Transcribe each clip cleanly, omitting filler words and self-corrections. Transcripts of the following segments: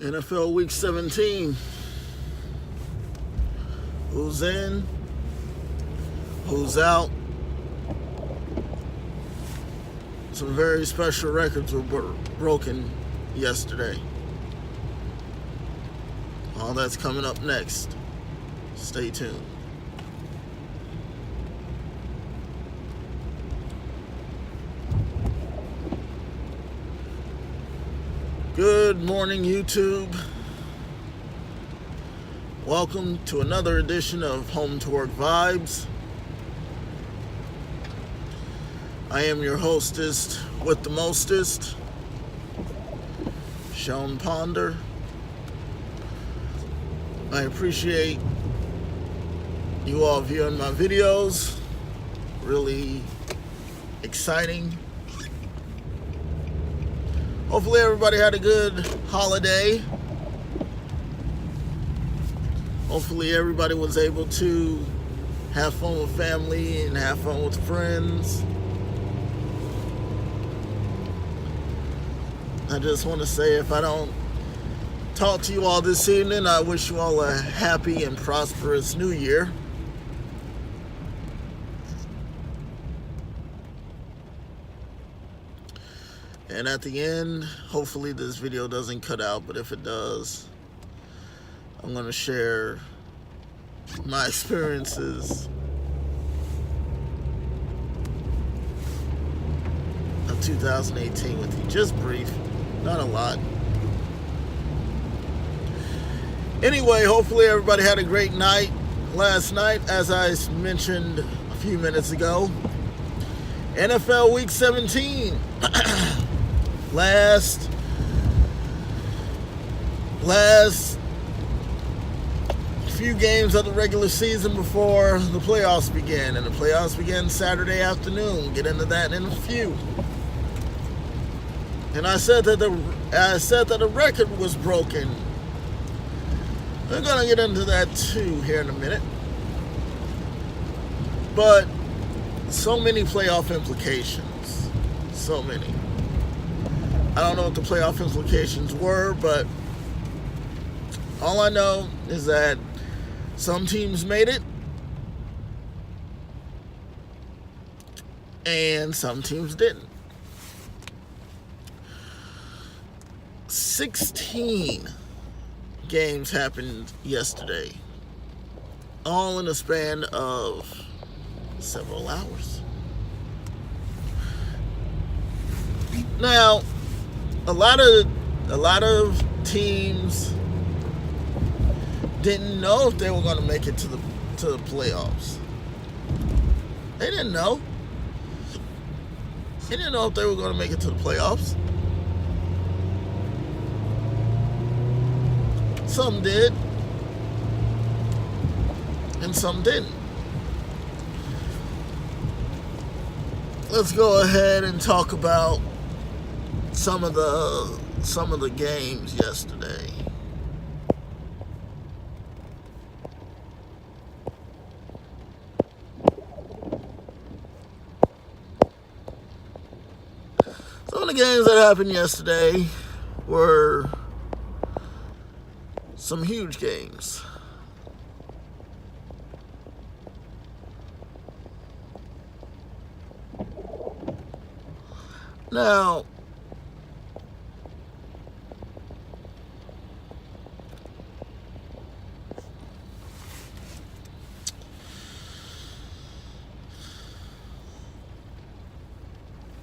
NFL Week 17. Who's in? Who's out? Some very special records were broken yesterday. All that's coming up next. Stay tuned. Good morning, YouTube. Welcome to another edition of Home to Work Vibes. I am your hostess with the mostest, Sean Ponder. I appreciate you all viewing my videos. Really exciting. Hopefully everybody had a good holiday. Hopefully everybody was able to have fun with family and have fun with friends. I just want to say, if I don't talk to you all this evening, I wish you all a happy and prosperous new year. And at the end, hopefully this video doesn't cut out, but if it does, I'm going to share my experiences of 2018 with you. Just brief, not a lot. Anyway, hopefully everybody had a great night last night. As I mentioned a few minutes ago, NFL Week 17. Last few games of the regular season before the playoffs began, and the playoffs began Saturday afternoon. We'll get into that in a few. And I said that the record was broken. We're gonna get into that too here in a minute. But so many playoff implications. So many. I don't know what the playoff implications were, but all I know is that some teams made it and some teams didn't. 16 games happened yesterday, all in a span of several hours. Now, a lot of teams didn't know if they were going to make it to the playoffs. They didn't know. They didn't know if they were going to make it to the playoffs. Some did, and some didn't. Let's go ahead and talk about some of the games yesterday. Some of the games that happened yesterday were some huge games. Now,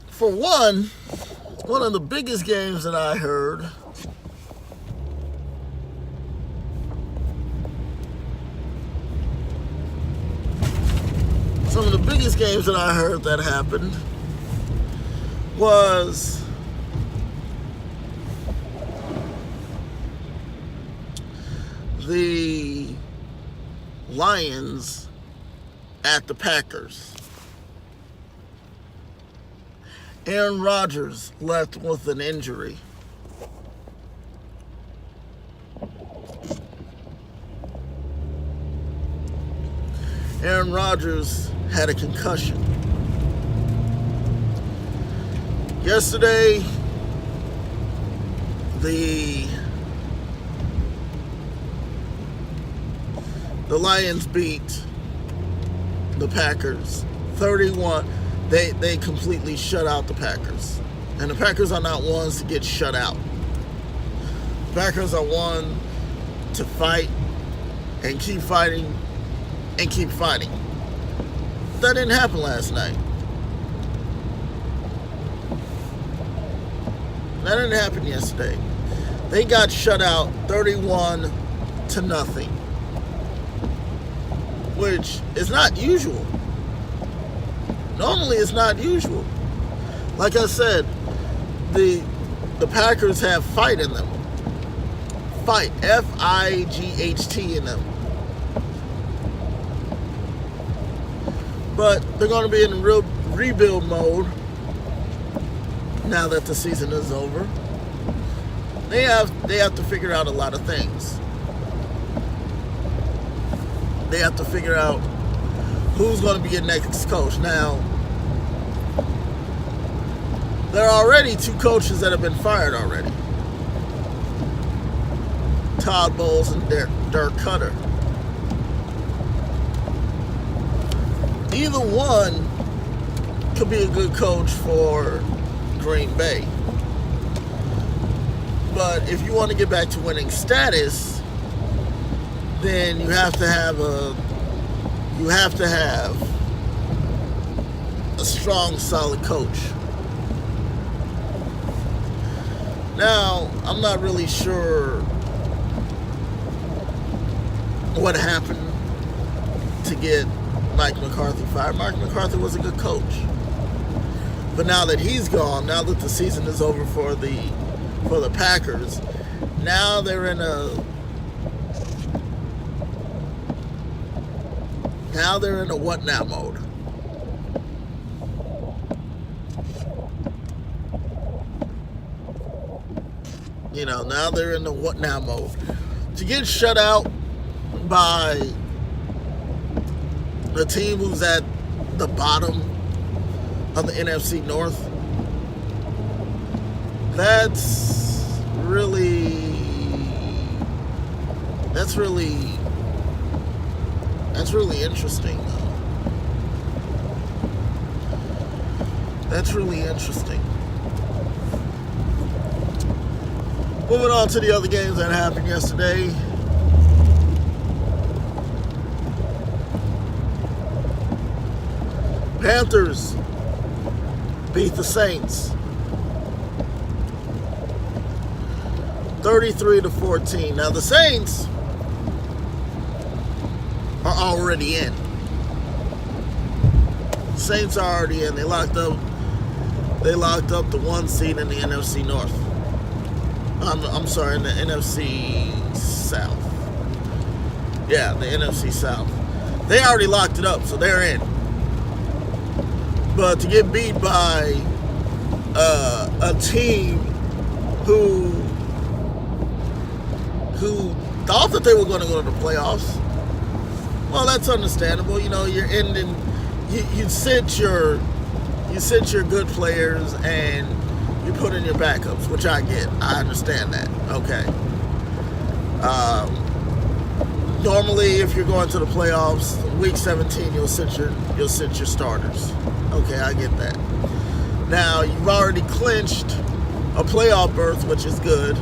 for one of the biggest games that I heard that happened was the Lions at the Packers. Aaron Rodgers left with an injury. Aaron Rodgers had a concussion. Yesterday, the the Lions beat the Packers 31. They completely shut out the Packers. And the Packers are not ones to get shut out. The Packers are one to fight and keep fighting and keep fighting. That didn't happen last night. That didn't happen yesterday. They got shut out 31-0, which is not usual. Normally it's not usual. Like I said, the Packers have fight in them. Fight, F-I-G-H-T in them. But they're going to be in real rebuild mode now that the season is over. They have to figure out a lot of things. They have to figure out who's going to be your next coach. Now, there are already 2 coaches that have been fired already. Todd Bowles and Dirk Cutter. Either one could be a good coach for Green Bay. But if you want to get back to winning status, then you have to have a strong, solid coach. Now, I'm not really sure what happened to get Mike McCarthy fired. Mike McCarthy was a good coach. But now that he's gone, now that the season is over for the Packers, now they're in a what now mode. Now they're in the what now mode. To get shut out by the team who's at the bottom of the NFC North, that's really interesting, though. That's really interesting. Moving on to the other games that happened yesterday. Panthers beat the Saints 33-14. Now the Saints are already in. Saints are already in. They locked up the 1 seed in the NFC North. I'm sorry, in the NFC South. Yeah, the NFC South. They already locked it up, so they're in. But to get beat by a team who thought that they were going to go to the playoffs, well, that's understandable. You're ending. You sit your good players and you put in your backups, which I get. I understand that. Okay. Normally, if you're going to the playoffs, week 17, you'll sit your starters. Okay, I get that. Now, you've already clinched a playoff berth, which is good.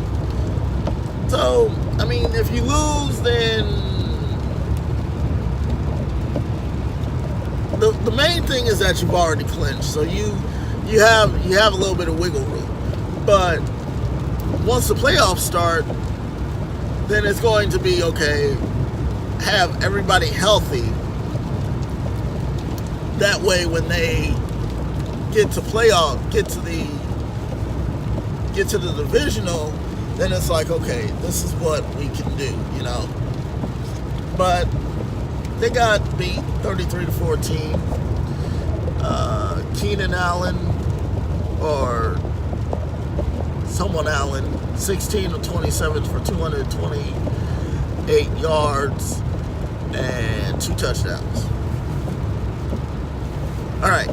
So, I mean, if you lose, then the main thing is that you've already clinched. So you have a little bit of wiggle room. But once the playoffs start, then it's going to be okay. Have everybody healthy. That way, when they get to the divisional, then it's like, okay, this is what we can do, But they got beat 33-14. Keenan Allen, or someone Allen, 16 of 27 for 228 yards and 2 touchdowns. All right.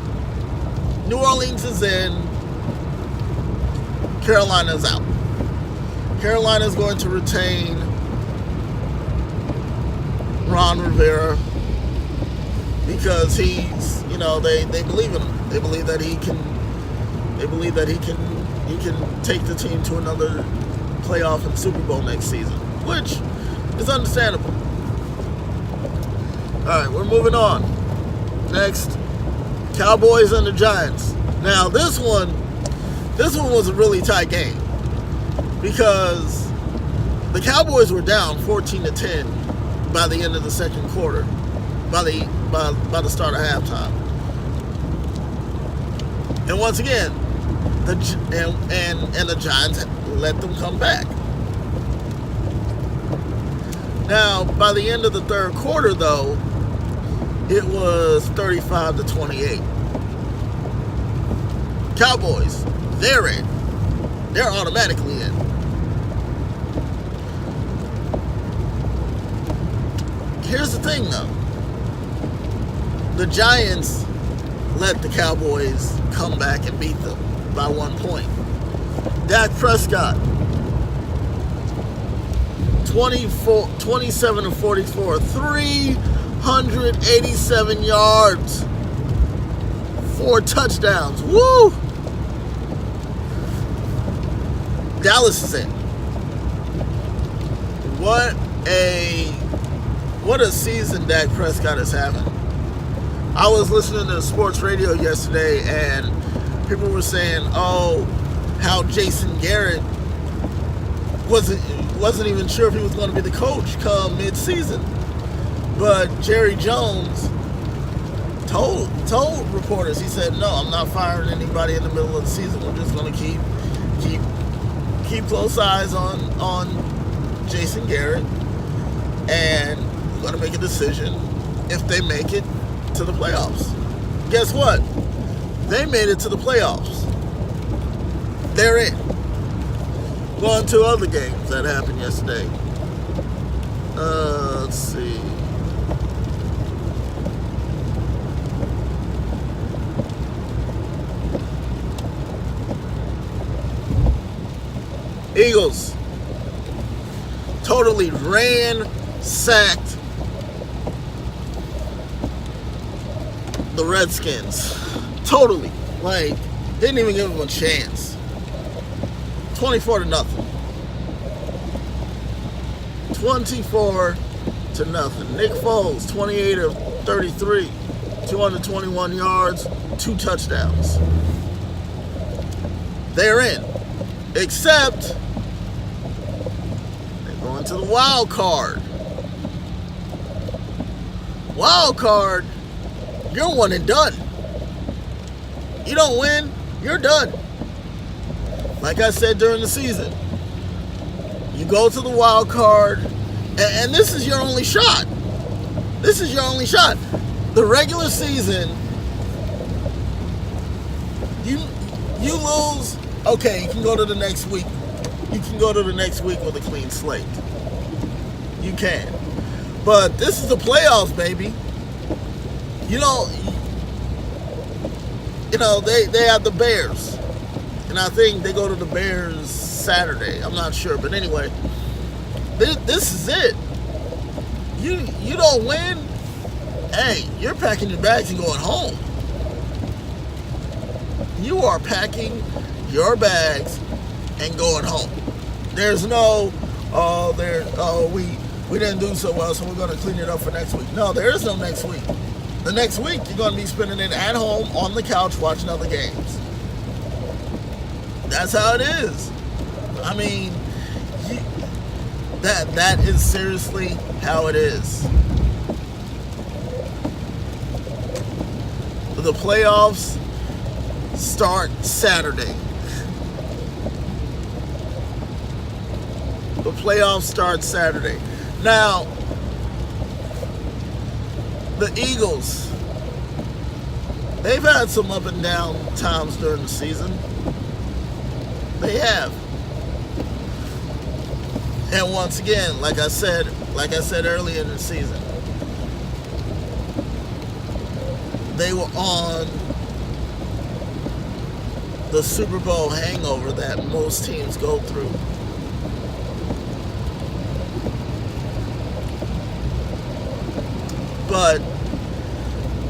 New Orleans is in. Carolina's out. Carolina's going to retain Ron Rivera, because he's, they believe in him. They believe that he can take the team to another playoff and Super Bowl next season, which is understandable. All right, we're moving on. Next, Cowboys and the Giants. Now this one was a really tight game because the Cowboys were down 14-10 by the end of the second quarter, by the start of halftime. And once again, the Giants let them come back. Now, by the end of the third quarter, though, it was 35-28. Cowboys, they're in. They're automatically in. Here's the thing, though. The Giants let the Cowboys come back and beat them by 1 point. Dak Prescott, 27-44, 387 yards, 4 touchdowns. Woo! Dallas is in. What a season Dak Prescott is having. I was listening to sports radio yesterday, and people were saying, how Jason Garrett wasn't even sure if he was going to be the coach come mid-season. But Jerry Jones told reporters, he said, no, I'm not firing anybody in the middle of the season. We're just going to keep close eyes on Jason Garrett, and we're going to make a decision if they make it to the playoffs. Guess what? They made it to the playoffs. They're in. Going to other games that happened yesterday. Let's see. Eagles totally ransacked the Redskins. Totally. Like, didn't even give them a chance. 24-0. 24-0. Nick Foles, 28 of 33, 221 yards, 2 touchdowns. They're in. Except they're going to the wild card. Wild card, you're one and done. You don't win, you're done. Like I said during the season, you go to the wild card, and this is your only shot. This is your only shot. The regular season, you lose, okay, you can go to the next week. You can go to the next week with a clean slate. You can. But this is the playoffs, baby. They have the Bears. And I think they go to the Bears Saturday. I'm not sure. But anyway, this is it. You don't win, hey, you're packing your bags and going home. You are packing your bags and going home. There's no, we didn't do so well, so we're going to clean it up for next week. No, there is no next week. The next week, you're going to be spending it at home on the couch watching other games. That's how it is. I mean, that is seriously how it is. The playoffs start Saturday. The playoffs start Saturday. Now, the Eagles, they've had some up and down times during the season. They have. And once again, like I said earlier in the season, they were on the Super Bowl hangover that most teams go through. but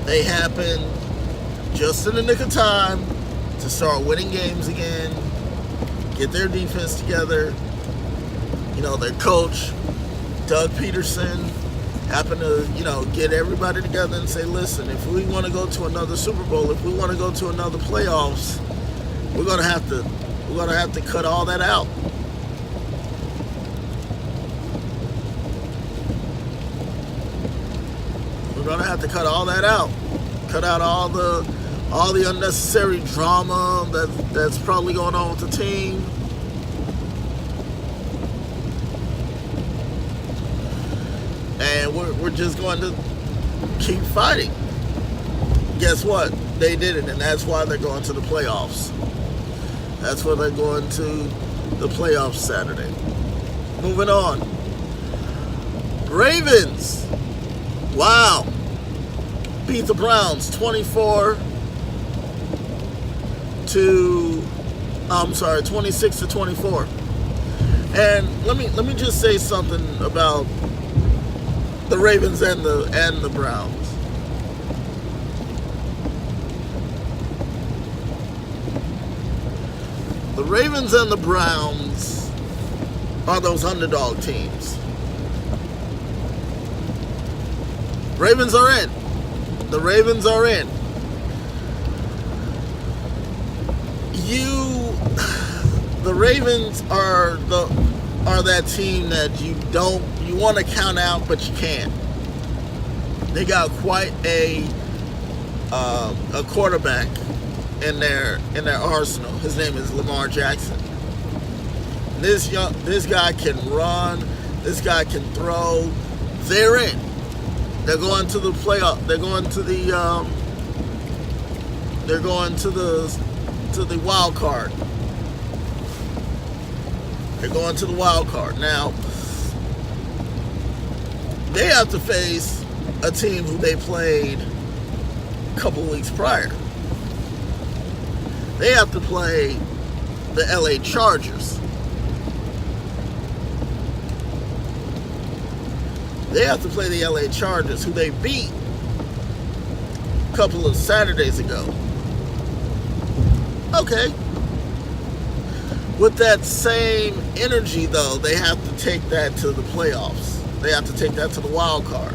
they happened just in the nick of time to start winning games again, get their defense together. Their coach, Doug Peterson, happened to, get everybody together and say, listen, if we want to go to another Super Bowl, if we want to go to another playoffs, we're gonna have to cut all that out. We're gonna have to cut all that out. Cut out all the unnecessary drama that's probably going on with the team. And we're just going to keep fighting. Guess what? They did it, and that's why they're going to the playoffs. That's why they're going to the playoffs Saturday. Moving on. Ravens. Wow. Beat the Browns 26 to 24. And let me just say something about the Ravens and the Browns. The Ravens and the Browns are those underdog teams. Ravens are in. The Ravens are in. The Ravens are that team that you want to count out, but you can't. They got quite a quarterback in their arsenal. His name is Lamar Jackson. This guy can run. This guy can throw. They're in. They're going to the playoff. They're going to the wild card. They're going to the wild card. Now, they have to face a team who they played a couple weeks prior. They have to play the LA Chargers. They have to play the LA Chargers, who they beat a couple of Saturdays ago. Okay. With that same energy, though, they have to take that to the playoffs. They have to take that to the wild card.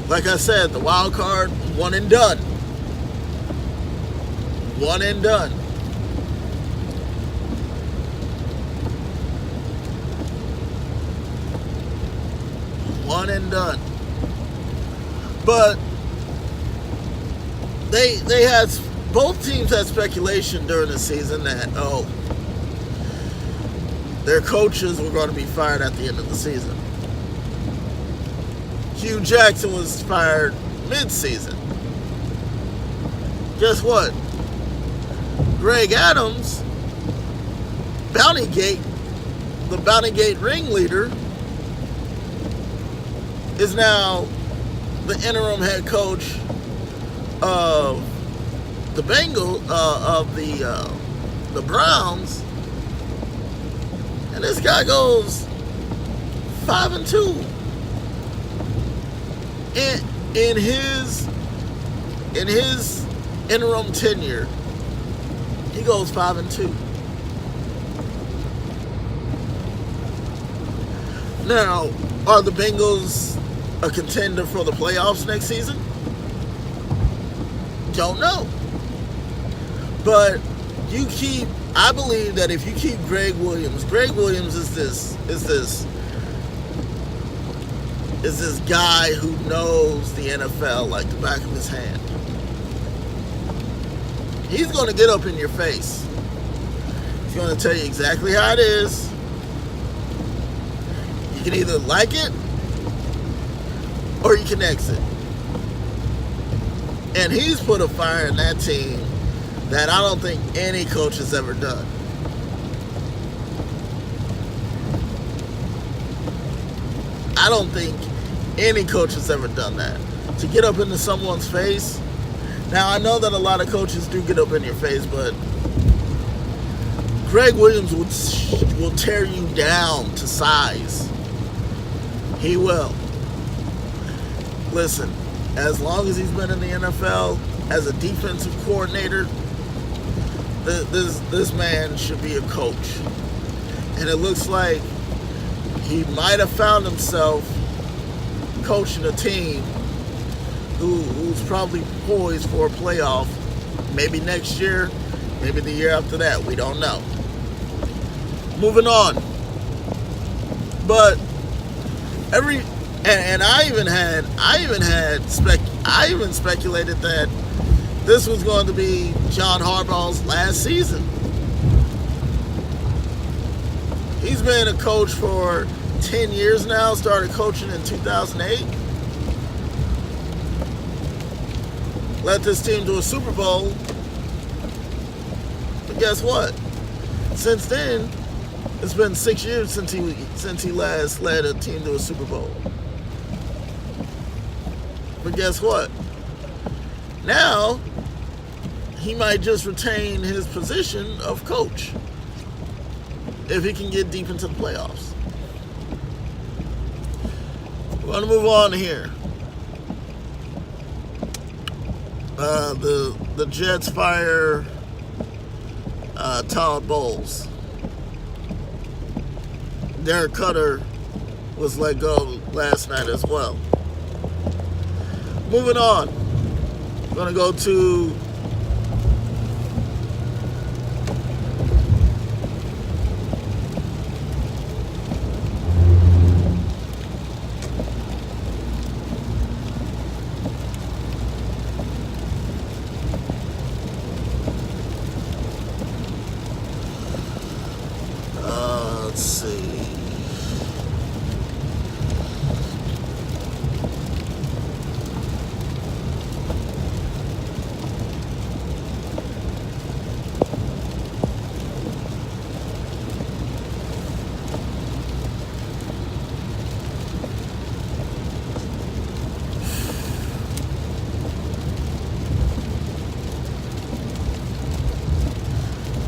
Like I said, the wild card, one and done. One and done. One and done. But they had, both teams had speculation during the season that, their coaches were going to be fired at the end of the season. Hugh Jackson was fired mid-season. Guess what? Greg Adams, the Bountygate ringleader, is now the interim head coach of the the Browns. And this guy goes 5-2 in his interim tenure. He goes 5-2. Now, are the Bengals a contender for the playoffs next season? Don't know. But I believe that if you keep Greg Williams is this guy who knows the NFL like the back of his hand. He's going to get up in your face. He's going to tell you exactly how it is. You can either like it or you can exit. And he's put a fire in that team that I don't think any coach has ever done. I don't think any coach has ever done that. To get up into someone's face. Now, I know that a lot of coaches do get up in your face, but Greg Williams will tear you down to size. He will. Listen, as long as he's been in the NFL as a defensive coordinator, this man should be a coach. And it looks like he might have found himself coaching a team who's probably poised for a playoff, maybe next year, maybe the year after that. We don't know. Moving on. But I even speculated that this was going to be John Harbaugh's last season. He's been a coach for 10 years now, started coaching in 2008. Led this team to a Super Bowl. But guess what? Since then, it's been 6 years since he last led a team to a Super Bowl. But guess what? Now, he might just retain his position of coach if he can get deep into the playoffs. We're going to move on here. The Jets fire Todd Bowles. Derek Cutter was let go last night as well. Moving on. We're going to go to let's see.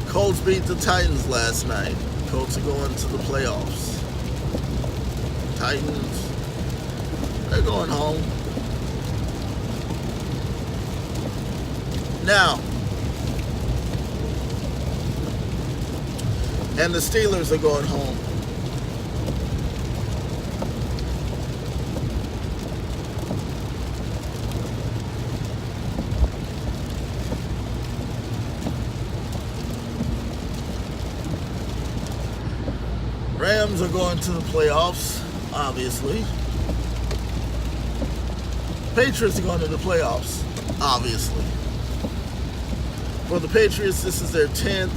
Colts beat the Titans last night. Colts are going to the playoffs. Titans, they're going home. Now, and the Steelers are going home. Rams are going to the playoffs, obviously. Patriots are going to the playoffs, obviously. For the Patriots, this is their 10th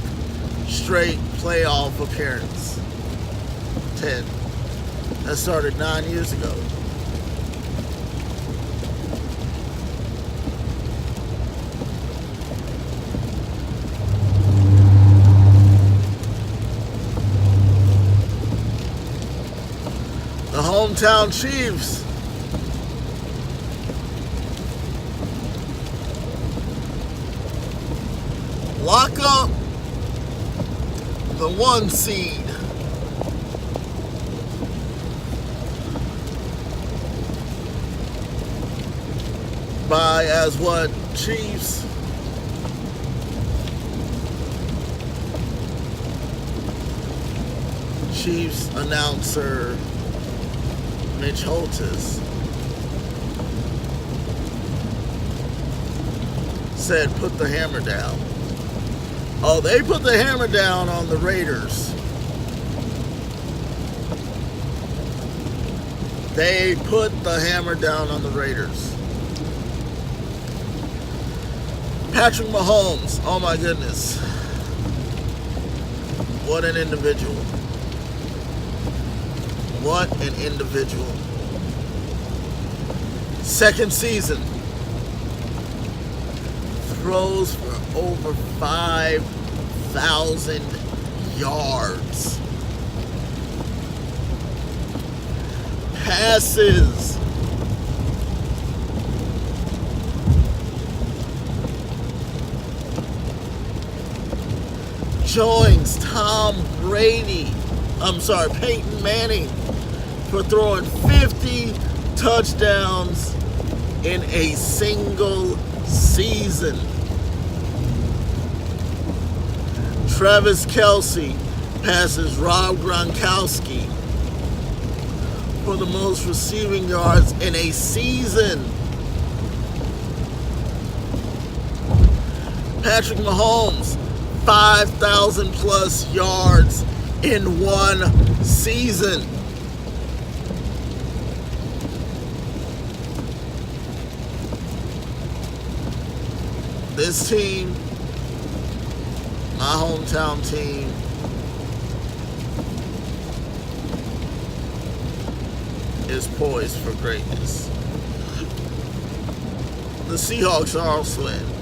straight playoff appearance. 10. That started 9 years ago. The hometown Chiefs lock up the 1 seed. By as what? Chiefs announcer Mitch Holtis said, put the hammer down. Oh, they put the hammer down on the Raiders. They put the hammer down on the Raiders. Patrick Mahomes, oh my goodness. What an individual. What an individual. Second season. Throws for over 5,000 yards. Passes. Joins Peyton Manning for throwing 50 touchdowns in a single season. Travis Kelce passes Rob Gronkowski for the most receiving yards in a season. Patrick Mahomes, 5,000 plus yards in one season. This team, my hometown team, is poised for greatness. The Seahawks are also in.